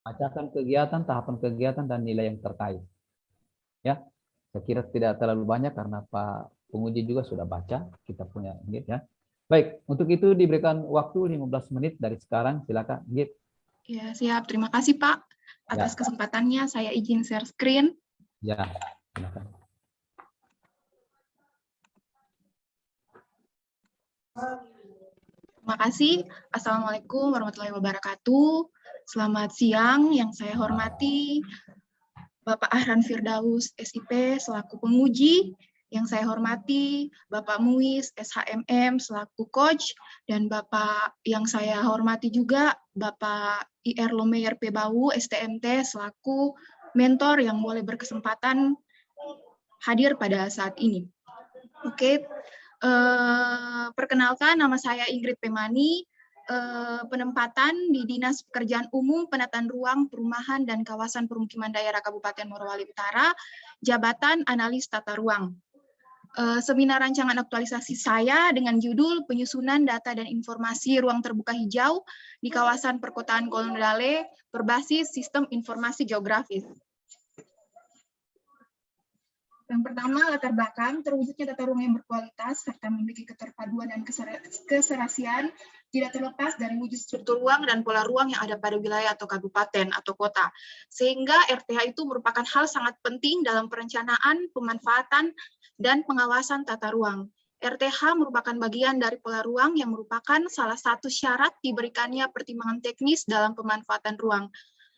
Bacakan kegiatan, tahapan kegiatan, dan nilai yang terkait. Ya, saya kira tidak terlalu banyak karena Pak penguji juga sudah baca kita punya Git ya. Baik, untuk itu diberikan waktu 15 menit dari sekarang. Silakan Git. Ya, siap. Terima kasih Pak atas Ya. kesempatannya. Saya izin share screen. Ya, silakan. Terima kasih. Assalamualaikum warahmatullahi wabarakatuh. Selamat siang yang saya hormati Bapak Ahran Firdaus, SIP, selaku penguji. Yang saya hormati Bapak Muiz, SHMM, selaku coach. Dan Bapak yang saya hormati juga Bapak IR Lomeyer Pebau, STMT, selaku mentor yang boleh berkesempatan hadir pada saat ini. Oke, perkenalkan nama saya Ingrid Pemani, penempatan di Dinas Pekerjaan Umum, Penataan Ruang, Perumahan, dan Kawasan Permukiman Daerah Kabupaten Morowali Utara, Jabatan Analis Tata Ruang. Seminar rancangan aktualisasi saya dengan judul Penyusunan Data dan Informasi Ruang Terbuka Hijau di Kawasan Perkotaan Kolonedale berbasis Sistem Informasi Geografis. Yang pertama, latar belakang, terwujudnya tata ruang yang berkualitas serta memiliki keterpaduan dan keserasian tidak terlepas dari wujud struktur ruang dan pola ruang yang ada pada wilayah atau kabupaten atau kota. Sehingga RTH itu merupakan hal sangat penting dalam perencanaan, pemanfaatan, dan pengawasan tata ruang. RTH merupakan bagian dari pola ruang yang merupakan salah satu syarat diberikannya pertimbangan teknis dalam pemanfaatan ruang.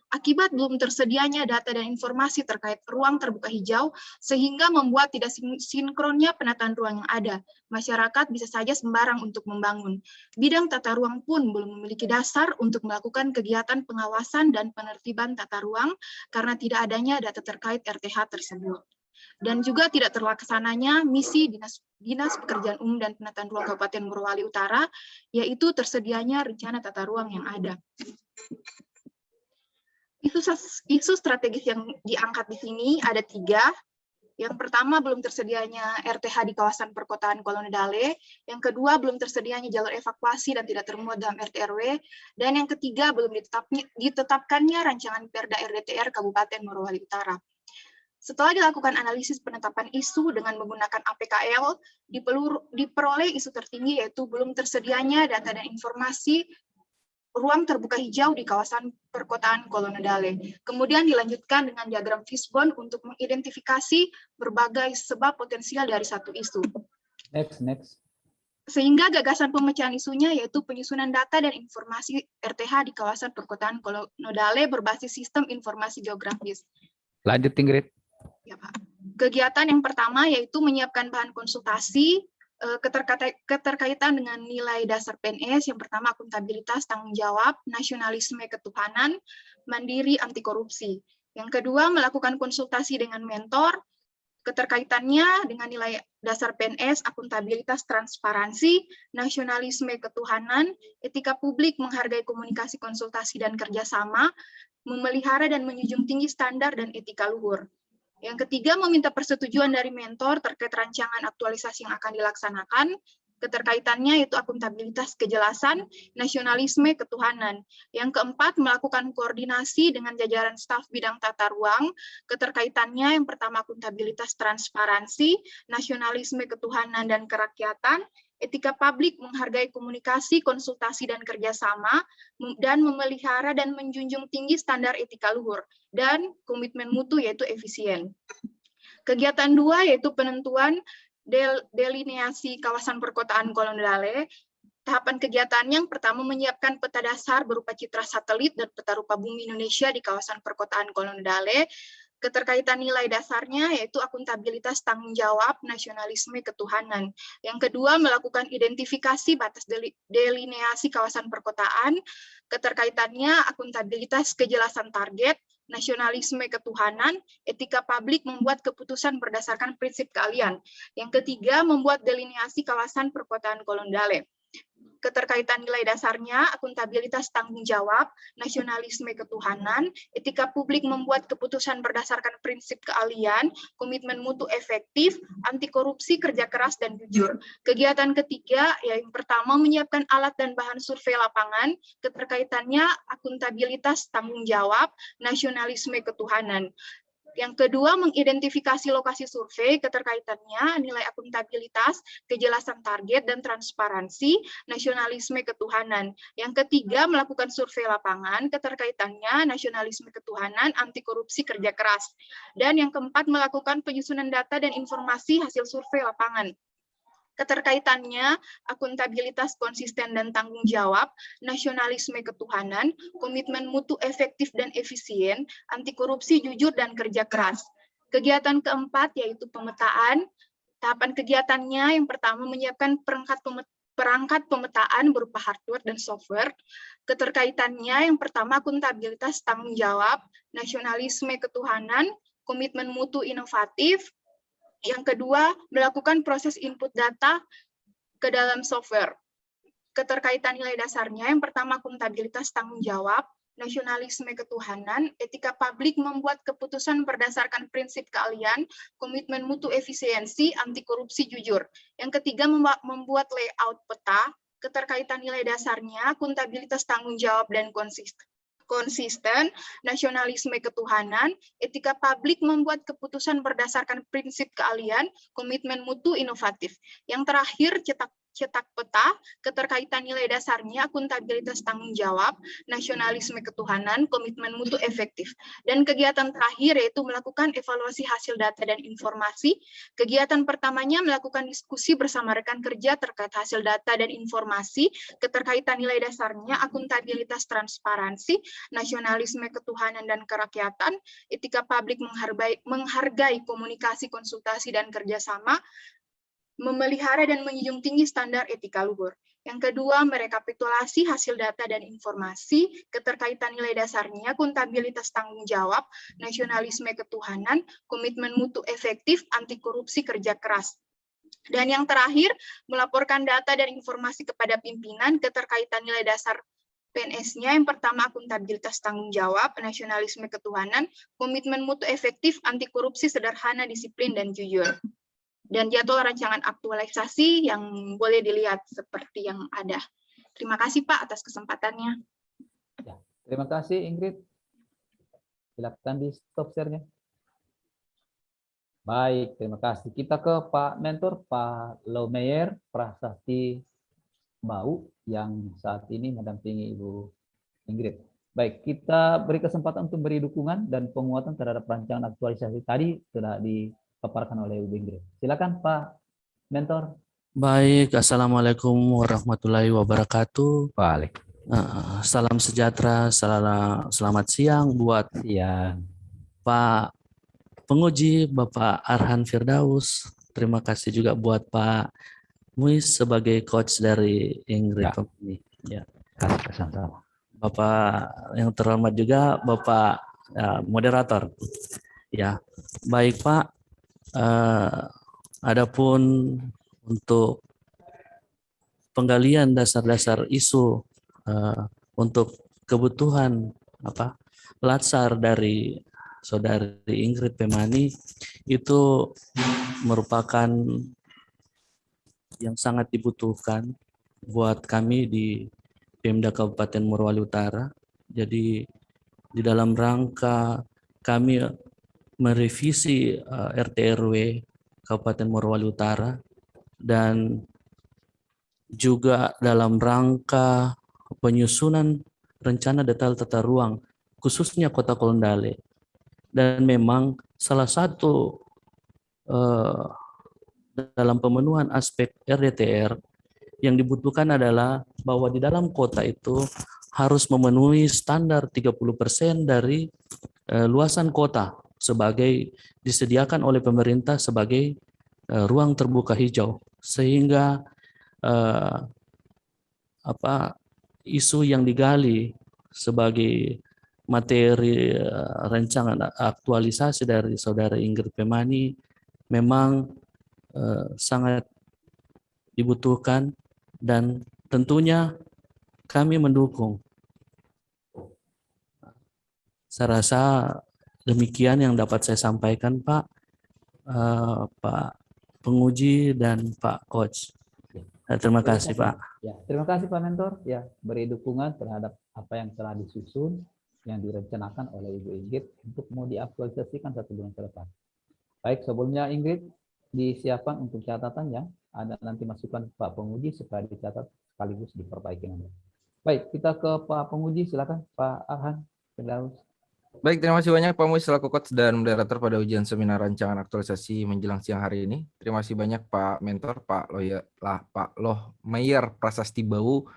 Akibat belum tersedianya data dan informasi terkait ruang terbuka hijau, sehingga membuat tidak sinkronnya penataan ruang yang ada. Masyarakat bisa saja sembarang untuk membangun. Bidang tata ruang pun belum memiliki dasar untuk melakukan kegiatan pengawasan dan penertiban tata ruang karena tidak adanya data terkait RTH tersebut. Dan juga tidak terlaksananya misi Dinas Pekerjaan Umum dan Penataan Ruang Kabupaten Morowali Utara, yaitu tersedianya rencana tata ruang yang ada. Isu strategis yang diangkat di sini ada 3. Yang pertama, belum tersedianya RTH di kawasan perkotaan Kolonedale. Yang kedua, belum tersedianya jalur evakuasi dan tidak termuat dalam RT/RW. Dan yang ketiga, belum ditetapkannya rancangan Perda RDTR Kabupaten Morowali Utara. Setelah dilakukan analisis penetapan isu dengan menggunakan APKL, diperoleh isu tertinggi yaitu belum tersedianya data dan informasi ruang terbuka hijau di kawasan perkotaan Kolonedale. Kemudian dilanjutkan dengan diagram fishbone untuk mengidentifikasi berbagai sebab potensial dari satu isu. Next. Sehingga gagasan pemecahan isunya yaitu penyusunan data dan informasi RTH di kawasan perkotaan Kolonedale berbasis sistem informasi geografis. Lanjut, Ingrid. Ya, Pak. Kegiatan yang pertama yaitu menyiapkan bahan konsultasi, keterkaitan dengan nilai dasar PNS, yang pertama akuntabilitas, tanggung jawab, nasionalisme, ketuhanan, mandiri, anti korupsi. Yang kedua, melakukan konsultasi dengan mentor, keterkaitannya dengan nilai dasar PNS, akuntabilitas, transparansi, nasionalisme, ketuhanan, etika publik, menghargai komunikasi, konsultasi, dan kerjasama, memelihara dan menjunjung tinggi standar dan etika luhur. Yang ketiga, meminta persetujuan dari mentor terkait rancangan aktualisasi yang akan dilaksanakan. Keterkaitannya yaitu akuntabilitas, kejelasan, nasionalisme, ketuhanan. Yang keempat, melakukan koordinasi dengan jajaran staf bidang tata ruang. Keterkaitannya yang pertama akuntabilitas, transparansi, nasionalisme, ketuhanan, dan kerakyatan. Etika publik, menghargai komunikasi, konsultasi, dan kerjasama, dan memelihara dan menjunjung tinggi standar etika luhur, dan komitmen mutu yaitu efisien. Kegiatan 2 yaitu penentuan delineasi kawasan perkotaan Kolonedale. Tahapan kegiatan yang pertama menyiapkan peta dasar berupa citra satelit dan peta rupa bumi Indonesia di kawasan perkotaan Kolonedale. Keterkaitan nilai dasarnya yaitu akuntabilitas, tanggung jawab, nasionalisme, ketuhanan. Yang kedua, melakukan identifikasi batas delineasi kawasan perkotaan. Keterkaitannya akuntabilitas, kejelasan target, nasionalisme, ketuhanan, etika publik, membuat keputusan berdasarkan prinsip keahlian. Yang ketiga, membuat delineasi kawasan perkotaan Kolonedale. keterkaitan nilai dasarnya, akuntabilitas tanggung jawab, nasionalisme ketuhanan, etika publik membuat keputusan berdasarkan prinsip keahlian, komitmen mutu efektif, anti korupsi, kerja keras, dan jujur. Kegiatan ketiga, yang pertama menyiapkan alat dan bahan survei lapangan, keterkaitannya akuntabilitas tanggung jawab, nasionalisme ketuhanan. Yang kedua, mengidentifikasi lokasi survei, keterkaitannya, nilai akuntabilitas, kejelasan target, dan transparansi, nasionalisme ketuhanan. Yang ketiga, melakukan survei lapangan, keterkaitannya, nasionalisme ketuhanan, anti korupsi, kerja keras. Dan yang keempat, melakukan penyusunan data dan informasi hasil survei lapangan. Keterkaitannya, akuntabilitas konsisten dan tanggung jawab, nasionalisme ketuhanan, komitmen mutu efektif dan efisien, anti korupsi, jujur, dan kerja keras. Kegiatan keempat yaitu pemetaan. Tahapan kegiatannya yang pertama menyiapkan perangkat pemetaan berupa hardware dan software. Keterkaitannya yang pertama akuntabilitas tanggung jawab, nasionalisme ketuhanan, komitmen mutu inovatif. Yang kedua, melakukan proses input data ke dalam software. Keterkaitan nilai dasarnya, yang pertama akuntabilitas tanggung jawab, nasionalisme ketuhanan, etika publik membuat keputusan berdasarkan prinsip keahlian, komitmen mutu efisiensi, anti korupsi, jujur. Yang ketiga, membuat layout peta, keterkaitan nilai dasarnya, akuntabilitas tanggung jawab dan konsisten, nasionalisme ketuhanan, etika publik membuat keputusan berdasarkan prinsip keahlian, komitmen mutu inovatif. Yang terakhir, cetak peta, keterkaitan nilai dasarnya, akuntabilitas tanggung jawab, nasionalisme ketuhanan, komitmen mutu efektif. Dan kegiatan terakhir yaitu melakukan evaluasi hasil data dan informasi. Kegiatan pertamanya melakukan diskusi bersama rekan kerja terkait hasil data dan informasi, keterkaitan nilai dasarnya, akuntabilitas transparansi, nasionalisme ketuhanan dan kerakyatan, etika publik menghargai komunikasi, konsultasi, dan kerjasama, memelihara dan menjunjung tinggi standar etika luhur. Yang kedua, merekapitulasi hasil data dan informasi, keterkaitan nilai dasarnya, akuntabilitas tanggung jawab, nasionalisme ketuhanan, komitmen mutu efektif, anti korupsi, kerja keras. Dan yang terakhir, melaporkan data dan informasi kepada pimpinan, keterkaitan nilai dasar PNS-nya, yang pertama akuntabilitas tanggung jawab, nasionalisme ketuhanan, komitmen mutu efektif, anti korupsi, sederhana, disiplin, dan jujur. Dan jadwal rancangan aktualisasi yang boleh dilihat seperti yang ada. Terima kasih Pak atas kesempatannya. Ya, terima kasih Ingrid. Silakan di stop share-nya. Baik, terima kasih. Kita ke Pak Mentor, Pak Laumeyer Prasasti Bau yang saat ini mendampingi Ibu Ingrid. Baik, kita beri kesempatan untuk beri dukungan dan penguatan terhadap rancangan aktualisasi tadi sudah dipaparkan oleh Ibu Ingrid. Silakan Pak Mentor. Baik, Assalamualaikum warahmatullahi wabarakatuh. Balik. Salam sejahtera, selamat siang buat Pak penguji, Bapak Arhan Firdaus. Terima kasih juga buat Pak Muiz sebagai coach dari Ingrid. Ya. Sama-sama. Bapak yang terhormat juga Bapak moderator. Ya, baik Pak. Adapun untuk penggalian dasar-dasar isu untuk kebutuhan latsar dari Saudari Ingrid Pemani itu merupakan yang sangat dibutuhkan buat kami di Pemda Kabupaten Morowali Utara. Jadi di dalam rangka kami merevisi RT RW Kabupaten Morowali Utara dan juga dalam rangka penyusunan rencana detail tata ruang khususnya Kota Kolondale. Dan memang salah satu dalam pemenuhan aspek RDTR yang dibutuhkan adalah bahwa di dalam kota itu harus memenuhi standar 30% dari luasan kota sebagai disediakan oleh pemerintah sebagai ruang terbuka hijau, sehingga isu yang digali sebagai materi rancangan aktualisasi dari Saudara Ingrid Pemani memang sangat dibutuhkan dan tentunya kami mendukung. Saya rasa demikian yang dapat saya sampaikan, Pak, Pak penguji dan Pak Coach. Terima kasih, Pak. Ya, terima kasih Pak Mentor. Ya, beri dukungan terhadap apa yang telah disusun, yang direncanakan oleh Ibu Ingrid untuk mau diaktualisasikan 1 bulan ke depan. Baik, sebelumnya Ingrid disiapkan untuk catatan ya. Ada nanti masukan Pak penguji supaya dicatat sekaligus diperbaiki nanti. Baik, kita ke Pak penguji, silakan Pak Arhan. Baik, terima kasih banyak Pak Muis selaku coach dan moderator pada ujian seminar rancangan aktualisasi menjelang siang hari ini. Terima kasih banyak Pak Mentor, Pak Loh Meyer Prasasti Bau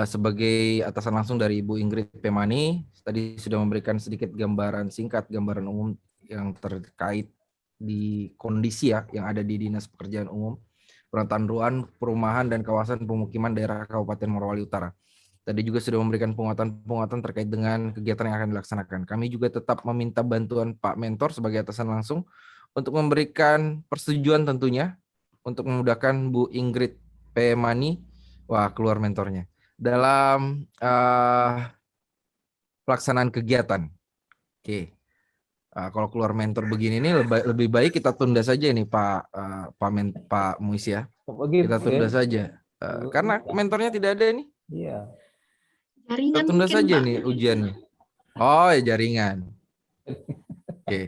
sebagai atasan langsung dari Ibu Ingrid Pemani. Tadi sudah memberikan sedikit gambaran singkat, gambaran umum yang terkait di kondisi ya yang ada di Dinas Pekerjaan Umum, Penataan Ruang, Perumahan dan Kawasan Pemukiman Daerah Kabupaten Morowali Utara. Tadi juga sudah memberikan penguatan terkait dengan kegiatan yang akan dilaksanakan. Kami juga tetap meminta bantuan Pak Mentor sebagai atasan langsung untuk memberikan persetujuan tentunya untuk memudahkan Bu Ingrid Pemani, keluar mentornya, dalam pelaksanaan kegiatan. Oke. Kalau keluar mentor begini ini lebih baik kita tunda saja ini Pak Muis ya. Kita tunda saja. Karena mentornya tidak ada ini. Iya. Jaringan Tunda mungkin, saja Pak. nih ujiannya. Oh ya, jaringan. Oke.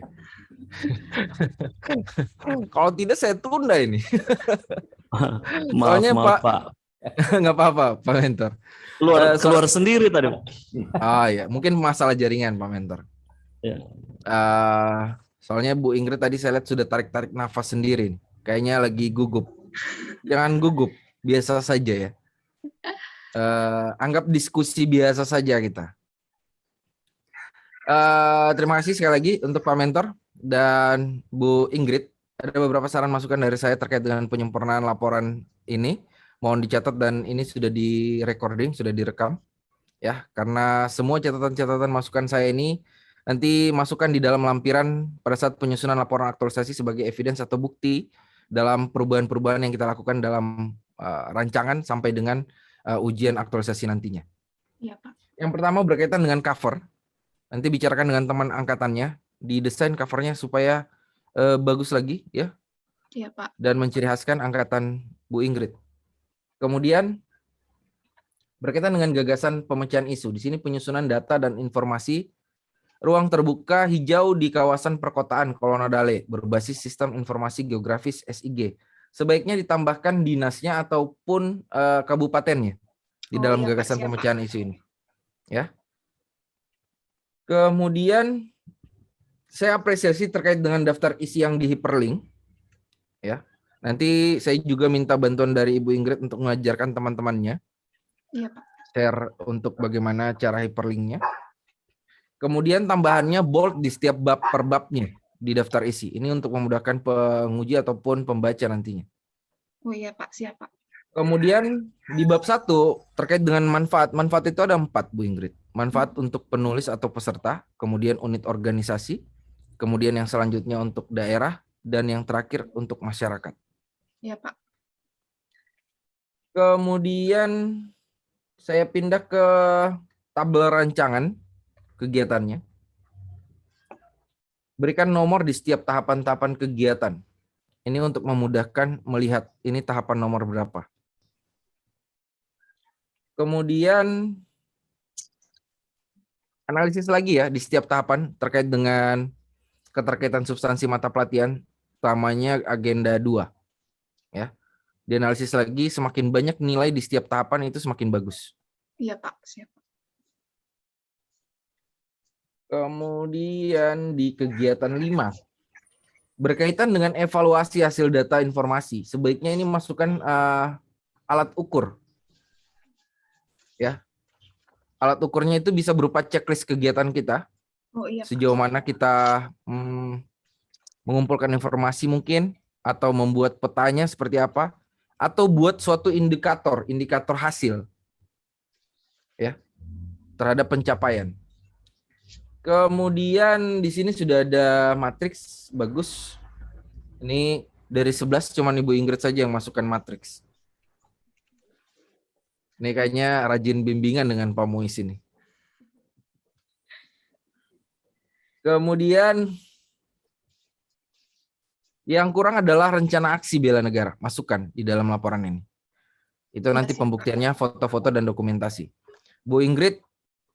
Kalau tidak saya tunda ini. Soalnya Maaf, Pak. Nggak apa-apa Pak Mentor. Keluar sendiri tadi, Pak. Ya, mungkin masalah jaringan Pak Mentor. Ya. Soalnya Bu Ingrid tadi saya lihat sudah tarik-tarik nafas sendiri. Kayaknya lagi gugup. Jangan gugup, biasa saja ya. Anggap diskusi biasa saja kita. Terima kasih sekali lagi untuk Pak Mentor dan Bu Ingrid. Ada beberapa saran masukan dari saya terkait dengan penyempurnaan laporan ini. Mohon dicatat dan ini sudah di-recording, sudah direkam. Ya, karena semua catatan-catatan masukan saya ini nanti masukkan di dalam lampiran pada saat penyusunan laporan aktualisasi sebagai evidence atau bukti dalam perubahan-perubahan yang kita lakukan dalam rancangan sampai dengan ujian aktualisasi nantinya. Iya, Pak. Yang pertama berkaitan dengan cover. Nanti bicarakan dengan teman angkatannya, didesain covernya supaya bagus lagi ya. Iya, Pak. Dan menciri khaskan angkatan Bu Ingrid. Kemudian berkaitan dengan gagasan pemecahan isu. Di sini penyusunan data dan informasi ruang terbuka hijau di kawasan perkotaan Kolonadale berbasis sistem informasi geografis SIG. Sebaiknya ditambahkan dinasnya ataupun kabupatennya di dalam gagasan pemecahan isu ini. Ya. Kemudian saya apresiasi terkait dengan daftar isi yang di hyperlink. Ya. Nanti saya juga minta bantuan dari Ibu Ingrid untuk mengajarkan teman-temannya. Iya, Pak. Share untuk bagaimana cara hyperlinknya. Kemudian tambahannya bold di setiap bab per babnya di daftar isi. Ini untuk memudahkan penguji ataupun pembaca nantinya. Oh iya Pak, siap Pak. Kemudian di bab 1 terkait dengan manfaat. Manfaat itu ada 4 Bu Ingrid. Manfaat untuk penulis atau peserta, kemudian unit organisasi, kemudian yang selanjutnya untuk daerah, dan yang terakhir untuk masyarakat. Iya Pak. Kemudian saya pindah ke tabel rancangan kegiatannya. Berikan nomor di setiap tahapan-tahapan kegiatan. Ini untuk memudahkan melihat ini tahapan nomor berapa. Kemudian analisis lagi ya di setiap tahapan terkait dengan keterkaitan substansi mata pelatihan, utamanya agenda 2. Ya. Dianalisis lagi, semakin banyak nilai di setiap tahapan itu semakin bagus. Iya Pak, siap. Kemudian di kegiatan 5, berkaitan dengan evaluasi hasil data informasi, sebaiknya ini masukkan alat ukur. Ya, alat ukurnya itu bisa berupa checklist kegiatan kita. Oh iya. Sejauh mana kita mengumpulkan informasi mungkin, atau membuat petanya seperti apa, atau buat suatu indikator hasil, ya, terhadap pencapaian. Kemudian di sini sudah ada matriks bagus. Ini dari 11 cuman Ibu Ingrid saja yang masukkan matriks. Ini kayaknya rajin bimbingan dengan Pak Muiz ini. Kemudian yang kurang adalah rencana aksi bela negara. Masukkan di dalam laporan ini. Itu nanti pembuktiannya foto-foto dan dokumentasi. Bu Ingrid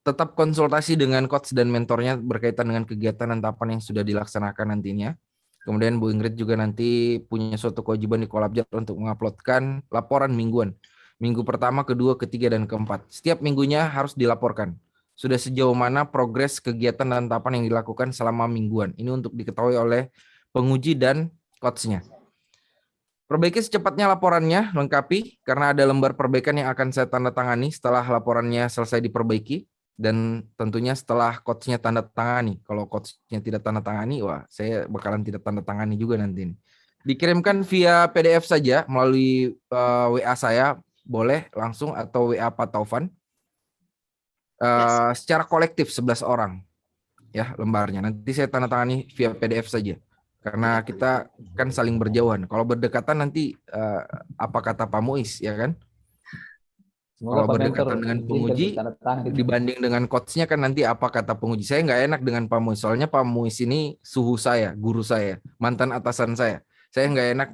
tetap konsultasi dengan coach dan mentornya berkaitan dengan kegiatan dan tahapan yang sudah dilaksanakan nantinya. Kemudian Bu Ingrid juga nanti punya suatu kewajiban di Kolabjat untuk menguploadkan laporan mingguan. Minggu pertama, kedua, ketiga, dan keempat. Setiap minggunya harus dilaporkan. Sudah sejauh mana progres kegiatan dan tahapan yang dilakukan selama mingguan. Ini untuk diketahui oleh penguji dan coach-nya. Perbaiki secepatnya laporannya, lengkapi, karena ada lembar perbaikan yang akan saya tanda tangani setelah laporannya selesai diperbaiki, dan tentunya setelah coach-nya tanda tangani. Kalau coach-nya tidak tanda tangani, wah saya bakalan tidak tanda tangani juga nanti. Dikirimkan via PDF saja melalui WA saya, boleh langsung, atau WA Pak Taufan. Secara kolektif 11 orang ya lembarnya. Nanti saya tanda tangani via PDF saja. Karena kita kan saling berjauhan. Kalau berdekatan nanti apa kata Pak Muiz, ya kan? Semoga Kalau Pak Mentor berdekatan dengan penguji tanda tangan itu. dibanding dengan coachnya kan nanti apa kata penguji. Saya nggak enak dengan Pak Muiz. Soalnya Pak Muiz ini suhu saya, guru saya, mantan atasan saya. Saya nggak enak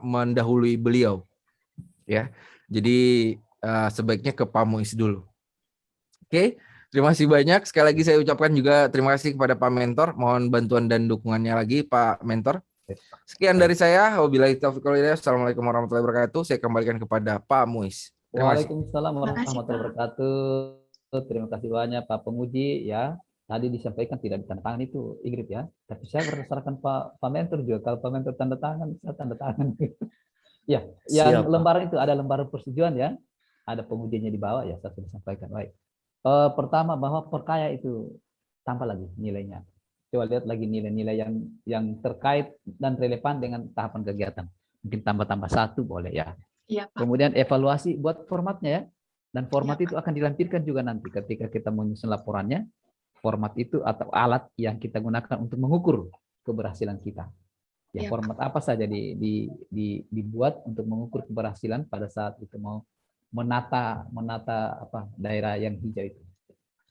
mendahului beliau. Ya, jadi sebaiknya ke Pak Muiz dulu. Oke. Terima kasih banyak. Sekali lagi saya ucapkan juga terima kasih kepada Pak Mentor. Mohon bantuan dan dukungannya lagi Pak Mentor. Sekian dari saya. Wabillahi taufiq wal hidayah. Assalamualaikum warahmatullahi wabarakatuh. Saya kembalikan kepada Pak Muiz. Terima kasih. Waalaikumsalam warahmatullahi wabarakatuh. Terima kasih banyak Pak penguji ya. Tadi disampaikan tidak ditandatangani itu Ingrid ya. Tapi saya berdasarkan Pak Mentor juga. Kalau Pak Mentor tanda tangan, saya tanda tangan. Ya, yang Siap, Pak. lembaran itu ada lembaran persetujuan ya. Ada pengujinya di bawah ya. Saya sudah sampaikan. Baik. Pertama bahwa perkaya itu tambah lagi nilainya. Coba lihat lagi nilai-nilai yang terkait dan relevan dengan tahapan kegiatan. Mungkin tambah-tambah 1 boleh ya. Iya, Pak. Kemudian evaluasi buat formatnya ya. Dan format Iya, itu akan dilampirkan juga nanti ketika kita menyusun laporannya. Format itu atau alat yang kita gunakan untuk mengukur keberhasilan kita. Ya, Iya, format apa saja dibuat untuk mengukur keberhasilan pada saat kita mau menata apa daerah yang hijau itu.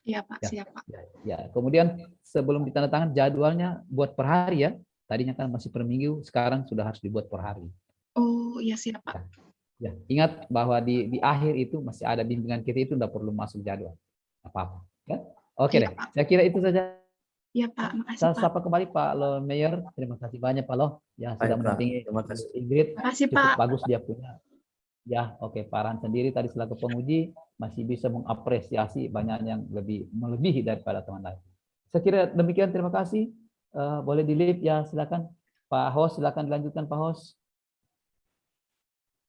Iya, Pak. Ya. Siap, Pak. Ya, kemudian sebelum ditandatangan jadwalnya buat per hari ya. Tadinya kan masih per minggu, sekarang sudah harus dibuat per hari. Oh, iya siap, Pak. Ya, ingat bahwa di akhir itu masih ada bimbingan kita itu tidak perlu masuk jadwal. Apa-apa. Ya? Oke Iya, deh. Pak. Saya kira itu saja. Iya, Pak. Makasih, Saya Pak. sapa kembali Pak Lo Mayor. Terima kasih banyak Pak Lo. Ya, sudah Baik, Pak. mendampingi Terima kasih. Ingrid. Makasih, Cukup Pak. bagus dia punya. Ya, oke. Pak Ran sendiri tadi selaku penguji masih bisa mengapresiasi banyak yang melebihi daripada teman lain. Saya kira demikian. Terima kasih. Boleh di-live ya, silakan. Pak Host, silakan dilanjutkan Pak Host.